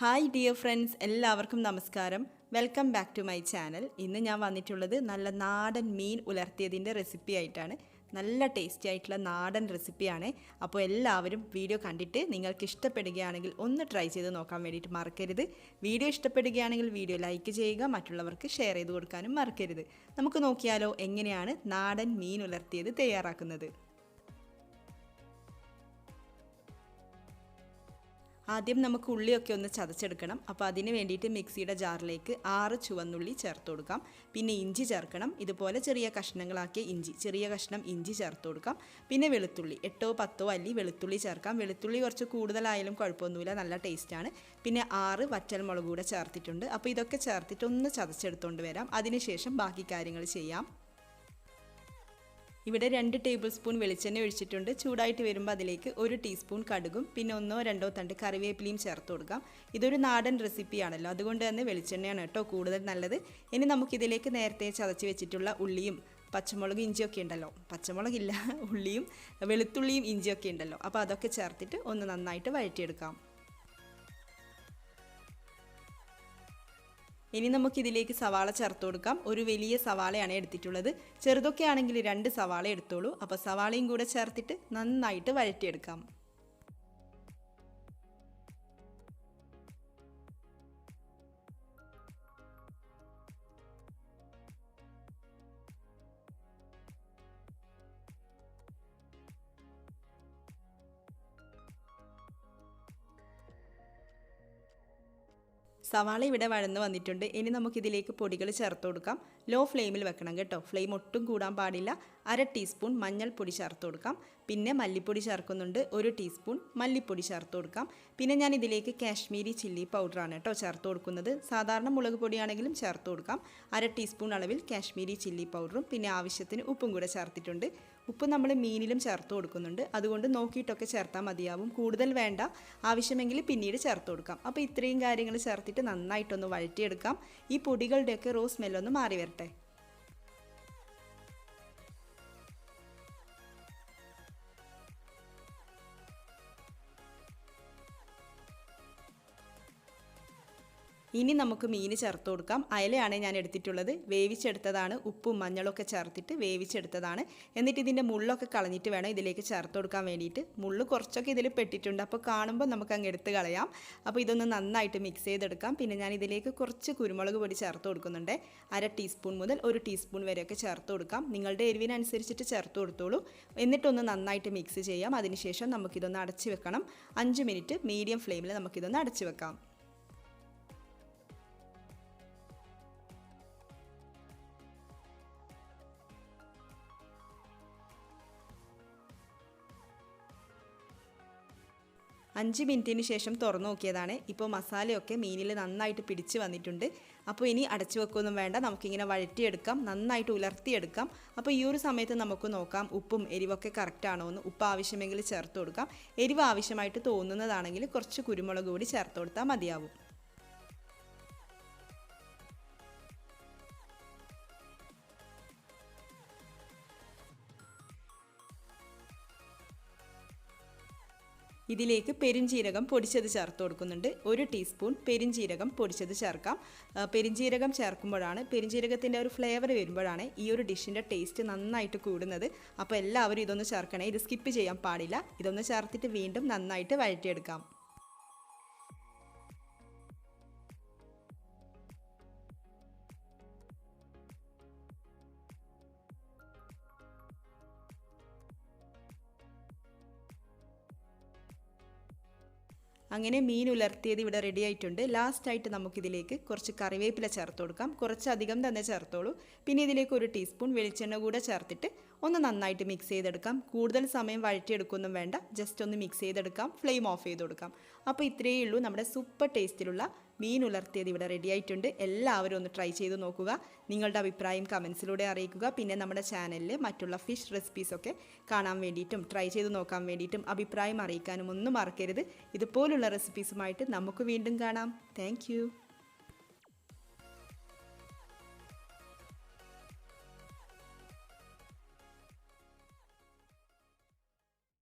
Hi dear friends, എല്ലാവർക്കും നമസ്കാരം. Welcome back to my channel. ഇന്ന് ഞാൻ വന്നിട്ടുള്ളത് നല്ല നാടൻ മീൻ ഉലർത്തിയതിൻ്റെ റെസിപ്പി ആയിട്ടാണ്. നല്ല ടേസ്റ്റി ആയിട്ടുള്ള നാടൻ റെസിപ്പിയാണ്. അപ്പോൾ എല്ലാവരും വീഡിയോ കണ്ടിട്ട് നിങ്ങൾക്ക് ഇഷ്ടപ്പെടുകയാണെങ്കിൽ ഒന്ന് ട്രൈ ചെയ്ത് നോക്കാൻ വേണ്ടിയിട്ട് മറക്കരുത്. വീഡിയോ ഇഷ്ടപ്പെടുകയാണെങ്കിൽ വീഡിയോ ലൈക്ക് ചെയ്യുക, മറ്റുള്ളവർക്ക് ഷെയർ ചെയ്ത് കൊടുക്കാനും മറക്കരുത്. നമുക്ക് നോക്കിയാലോ എങ്ങനെയാണ് നാടൻ മീൻ ഉലർത്തിയത് തയ്യാറാക്കുന്നത്. ആദ്യം നമുക്ക് ഉള്ളിയൊക്കെ ഒന്ന് ചതച്ചെടുക്കണം. അപ്പോൾ അതിന് വേണ്ടിയിട്ട് മിക്സിയുടെ ജാറിലേക്ക് 6 ചുവന്നുള്ളി ചേർത്ത് കൊടുക്കാം. പിന്നെ ഇഞ്ചി ചേർക്കണം. ഇതുപോലെ ചെറിയ കഷ്ണങ്ങളാക്കിയ ഇഞ്ചി, ചെറിയ കഷ്ണം ഇഞ്ചി ചേർത്ത് കൊടുക്കാം. പിന്നെ വെളുത്തുള്ളി 8-10 അല്ലി വെളുത്തുള്ളി ചേർക്കാം. വെളുത്തുള്ളി കുറച്ച് കൂടുതലായാലും കുഴപ്പമൊന്നുമില്ല, നല്ല ടേസ്റ്റാണ്. പിന്നെ 6 വറ്റൽമുളക് കൂടെ ചേർത്തിട്ടുണ്ട്. അപ്പോൾ ഇതൊക്കെ ചേർത്തിട്ട് ഒന്ന് ചതച്ചെടുത്തുകൊണ്ട് വരാം. അതിനുശേഷം ബാക്കി കാര്യങ്ങൾ ചെയ്യാം. ഇവിടെ 2 ടേബിൾ സ്പൂൺ വെളിച്ചെണ്ണ ഒഴിച്ചിട്ടുണ്ട്. ചൂടായിട്ട് വരുമ്പോൾ അതിലേക്ക് 1 ടീസ്പൂൺ കടുകും പിന്നെ 1-2 തണ്ട് കറിവേപ്പിലയും ചേർത്ത് കൊടുക്കാം. ഇതൊരു നാടൻ റെസിപ്പിയാണല്ലോ, അതുകൊണ്ട് തന്നെ വെളിച്ചെണ്ണയാണ് കേട്ടോ കൂടുതൽ നല്ലത്. ഇനി നമുക്കിതിലേക്ക് നേരത്തെ ചതച്ച് വെച്ചിട്ടുള്ള ഉള്ളിയും പച്ചമുളക് ഇഞ്ചിയൊക്കെ ഉണ്ടല്ലോ, പച്ചമുളകില്ല ഉള്ളിയും വെളുത്തുള്ളിയും ഇഞ്ചിയൊക്കെ ഉണ്ടല്ലോ, അപ്പോൾ അതൊക്കെ ചേർത്തിട്ട് ഒന്ന് നന്നായിട്ട് വഴറ്റിയെടുക്കാം. ഇനി നമുക്കിതിലേക്ക് സവാള ചേർത്ത് കൊടുക്കാം. ഒരു വലിയ സവാളയാണ് എടുത്തിട്ടുള്ളത്. ചെറുതൊക്കെ ആണെങ്കിൽ 2 സവാള എടുത്തോളൂ. അപ്പോൾ സവാളയും കൂടെ ചേർത്തിട്ട് നന്നായിട്ട് വഴറ്റിയെടുക്കാം. സവാള ഇവിടെ വഴന്ന് വന്നിട്ടുണ്ട്. ഇനി നമുക്കിതിലേക്ക് പൊടികൾ ചേർത്ത് കൊടുക്കാം. ലോ ഫ്ലെയിമിൽ വെക്കണം കേട്ടോ, ഫ്ലെയിം ഒട്ടും കൂടാൻ പാടില്ല. 1/2 ടീസ്പൂൺ മഞ്ഞൾപ്പൊടി ചേർത്ത് കൊടുക്കാം. പിന്നെ മല്ലിപ്പൊടി ചേർക്കുന്നുണ്ട്, 1 ടീസ്പൂൺ മല്ലിപ്പൊടി ചേർത്ത് കൊടുക്കാം. പിന്നെ ഞാൻ ഇതിലേക്ക് കാശ്മീരി ചില്ലി പൗഡറാണ് കേട്ടോ ചേർത്ത് കൊടുക്കുന്നത്. സാധാരണ മുളക് പൊടിയാണെങ്കിലും ചേർത്ത് കൊടുക്കാം. 1/2 ടീസ്പൂൺ അളവിൽ കാശ്മീരി ചില്ലി പൗഡറും പിന്നെ ആവശ്യത്തിന് ഉപ്പും കൂടെ ചേർത്തിട്ടുണ്ട്. ഉപ്പ് നമ്മൾ മീനിലും ചേർത്ത് കൊടുക്കുന്നുണ്ട്, അതുകൊണ്ട് നോക്കിയിട്ടൊക്കെ ചേർത്താൽ മതിയാവും. കൂടുതൽ വേണ്ട, ആവശ്യമെങ്കിൽ പിന്നീട് ചേർത്ത് കൊടുക്കാം. അപ്പോൾ ഇത്രയും കാര്യങ്ങൾ ചേർത്തിട്ട് നന്നായിട്ടൊന്ന് വഴറ്റിയെടുക്കാം. ഈ പൊടികളുടെയൊക്കെ റോ സ്മെല്ലൊന്ന് മാറി വരട്ടെ. ഇനി നമുക്ക് മീൻ ചേർത്ത് കൊടുക്കാം. അയലയാണ് ഞാൻ എടുത്തിട്ടുള്ളത്, വേവിച്ചെടുത്തതാണ്. ഉപ്പും മഞ്ഞളൊക്കെ ചേർത്തിട്ട് വേവിച്ചെടുത്തതാണ്. എന്നിട്ട് ഇതിൻ്റെ മുള്ളൊക്കെ കളഞ്ഞിട്ട് വേണം ഇതിലേക്ക് ചേർത്ത് കൊടുക്കാൻ വേണ്ടിയിട്ട്. മുള്ള് കുറച്ചൊക്കെ ഇതിൽ പെട്ടിട്ടുണ്ട്, അപ്പോൾ കാണുമ്പോൾ നമുക്ക് അങ്ങ് എടുത്ത് കളയാം. അപ്പോൾ ഇതൊന്ന് നന്നായിട്ട് മിക്സ് ചെയ്തെടുക്കാം. പിന്നെ ഞാൻ ഇതിലേക്ക് കുറച്ച് കുരുമുളക് പൊടി ചേർത്ത് കൊടുക്കുന്നുണ്ട്. 1/2 ടീസ്പൂൺ മുതൽ 1 ടീസ്പൂൺ വരെയൊക്കെ ചേർത്ത് കൊടുക്കാം. നിങ്ങളുടെ എരിവിനനുസരിച്ചിട്ട് ചേർത്ത് കൊടുത്തോളൂ. എന്നിട്ടൊന്ന് നന്നായിട്ട് മിക്സ് ചെയ്യാം. അതിനുശേഷം നമുക്കിതൊന്ന് അടച്ച് വെക്കണം. 5 മിനിറ്റ് മീഡിയം ഫ്ലെയിമിൽ നമുക്കിതൊന്ന് അടച്ച് വെക്കാം. അഞ്ച് മിനിറ്റിന് ശേഷം തുറന്നു നോക്കിയതാണ്. ഇപ്പോൾ മസാലയൊക്കെ മീനിൽ നന്നായിട്ട് പിടിച്ച് വന്നിട്ടുണ്ട്. അപ്പോൾ ഇനി അടച്ചു വെക്കൊന്നും വേണ്ട, നമുക്കിങ്ങനെ വഴറ്റിയെടുക്കാം, നന്നായിട്ട് ഉലർത്തിയെടുക്കാം. അപ്പോൾ ഈ ഒരു സമയത്ത് നമുക്ക് നോക്കാം ഉപ്പും എരിവൊക്കെ കറക്റ്റാണോ എന്ന്. ഉപ്പ് ആവശ്യമെങ്കിൽ ചേർത്ത് കൊടുക്കാം. എരിവ് ആവശ്യമായിട്ട് തോന്നുന്നതാണെങ്കിൽ കുറച്ച് കുരുമുളക് കൂടി ചേർത്ത് കൊടുത്താൽ മതിയാവും. ഇതിലേക്ക് പെരുംജീരകം പൊടിച്ചത് ചേർത്ത് കൊടുക്കുന്നുണ്ട്. 1 ടീസ്പൂൺ പെരുംജീരകം പൊടിച്ചത് ചേർക്കാം. പെരുംജീരകം ചേർക്കുമ്പോഴാണ്, പെരുംജീരകത്തിൻ്റെ ഒരു ഫ്ലേവർ വരുമ്പോഴാണ് ഈ ഒരു ഡിഷിൻ്റെ ടേസ്റ്റ് നന്നായിട്ട് കൂടുന്നത്. അപ്പോൾ എല്ലാവരും ഇതൊന്ന് ചേർക്കണേ, ഇത് സ്കിപ്പ് ചെയ്യാൻ പാടില്ല. ഇതൊന്ന് ചേർത്തിട്ട് വീണ്ടും നന്നായിട്ട് വഴറ്റിയെടുക്കാം. അങ്ങനെ മീൻ ഉലർത്തിയത് ഇവിടെ റെഡി ആയിട്ടുണ്ട്. ലാസ്റ്റായിട്ട് നമുക്കിതിലേക്ക് കുറച്ച് കറിവേപ്പില ചേർത്ത് കൊടുക്കാം. കുറച്ചധികം തന്നെ ചേർത്തോളൂ. പിന്നെ ഇതിലേക്ക് 1 ടീസ്പൂൺ വെളിച്ചെണ്ണ കൂടെ ചേർത്തിട്ട് ഒന്ന് നന്നായിട്ട് മിക്സ് ചെയ്തെടുക്കാം. കൂടുതൽ സമയം വഴറ്റിയെടുക്കൊന്നും വേണ്ട, ജസ്റ്റ് ഒന്ന് മിക്സ് ചെയ്തെടുക്കാം. ഫ്ലെയിം ഓഫ് ചെയ്ത് കൊടുക്കാം. അപ്പോൾ ഇത്രയേ ഉള്ളൂ, നമ്മുടെ സൂപ്പർ ടേസ്റ്റിലുള്ള മീൻ ഉലർത്തിയത് ഇവിടെ റെഡി ആയിട്ടുണ്ട്. എല്ലാവരും ഒന്ന് ട്രൈ ചെയ്ത് നോക്കുക. നിങ്ങളുടെ അഭിപ്രായം കമൻസിലൂടെ അറിയിക്കുക. പിന്നെ നമ്മുടെ ചാനലിൽ മറ്റുള്ള ഫിഷ് റെസിപ്പീസൊക്കെ കാണാൻ വേണ്ടിയിട്ടും ട്രൈ ചെയ്ത് നോക്കാൻ വേണ്ടിയിട്ടും അഭിപ്രായം അറിയിക്കാനും ഒന്നും മറക്കരുത്. ഇതുപോലുള്ള റെസിപ്പീസുമായിട്ട് നമുക്ക് വീണ്ടും കാണാം. താങ്ക്